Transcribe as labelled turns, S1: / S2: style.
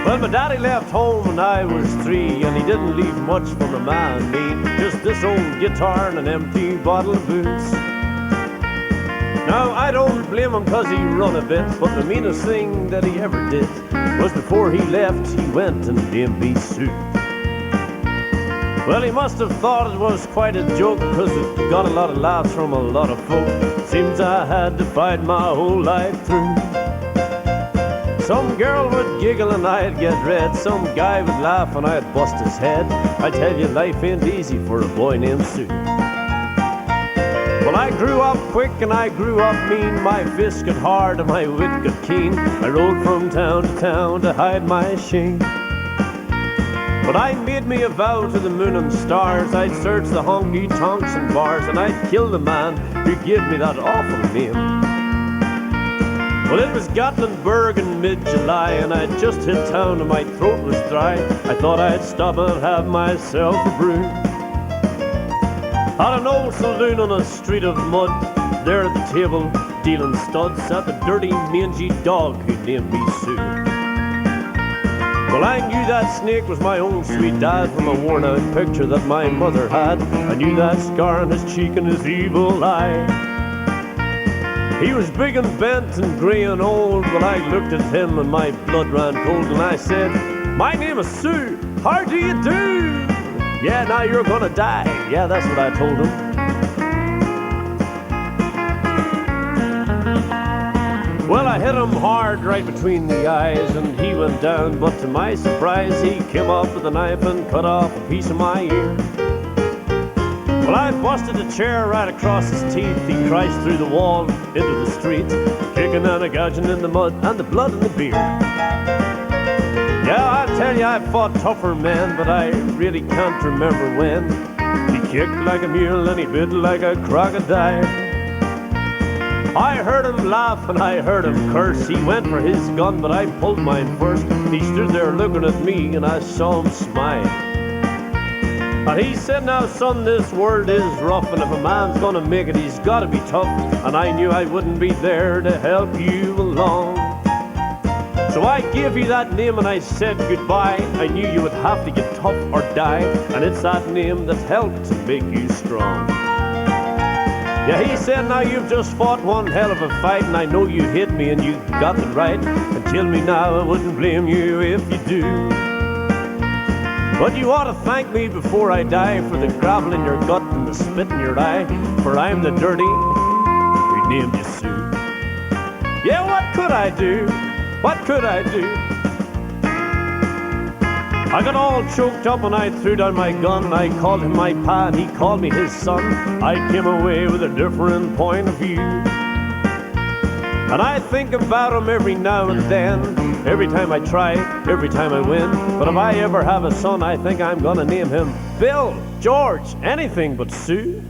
S1: Well, my daddy left home when I was 3, and he didn't leave much for my ma and me. Just this old guitar and an empty bottle of booze. Now, I don't blame him 'cause he run a bit, but the meanest thing that he ever did was before he left, he went and named me Sue. Well, he must have thought it was quite a joke, 'cause it got a lot of laughs from a lot of folk. Seems I had to fight my whole life through. Some girl would giggle and I'd get red. Some guy would laugh and I'd bust his head. I tell you, life ain't easy for a boy named Sue. Well, I grew up quick and I grew up mean. My fists got hard and my wit got keen. I rode from town to town to hide my shame. But I made me a vow to the moon and stars. I'd search the honky-tonks and bars, and I'd kill the man who gave me that awful name. Well, it was Gatlinburg in mid-July, and I'd just hit town and my throat was dry. I thought I'd stop and have myself a brew. At an old saloon on a street of mud, there at the table, dealing studs, sat the dirty, mangy dog who named me Sue. Well, I knew that snake was my own sweet dad from a worn-out picture that my mother had. I knew that scar on his cheek and his evil eye. He was big and bent and grey and old, but I looked at him and my blood ran cold, and I said, "My name is Sue, how do you do? Yeah, now you're gonna die." Yeah, that's what I told him. Well, I hit him hard right between the eyes, and he went down, but to my surprise, he came up with a knife and cut off a piece of my ear. Well, I busted a chair right across his teeth. He crashed through the wall into the street, kicking and a gouging in the mud and the blood in the beer. Yeah, I tell you, I fought tougher men, but I really can't remember when. He kicked like a mule and he bit like a crocodile. I heard him laugh and I heard him curse. He went for his gun, but I pulled mine first. He stood there looking at me and I saw him smile. And he said, "Now son, this world is rough, and if a man's gonna make it, he's gotta be tough." And I knew I wouldn't be there to help you along. So I gave you that name and I said goodbye. I knew you would have to get tough or die, and it's that name that helped to make you strong. Yeah, he said, "Now you've just fought one hell of a fight, and I know you hate me and you got the right. And tell me now, I wouldn't blame you if you do. But you ought to thank me before I die for the gravel in your gut and the spit in your eye, for I'm the dirty who named you Sue." Yeah, what could I do? What could I do? I got all choked up and I threw down my gun. I called him my pa and he called me his son. I came away with a different point of view. And I think about him every now and then, every time I try, every time I win. But if I ever have a son, I think I'm gonna name him Bill, George, anything but Sue.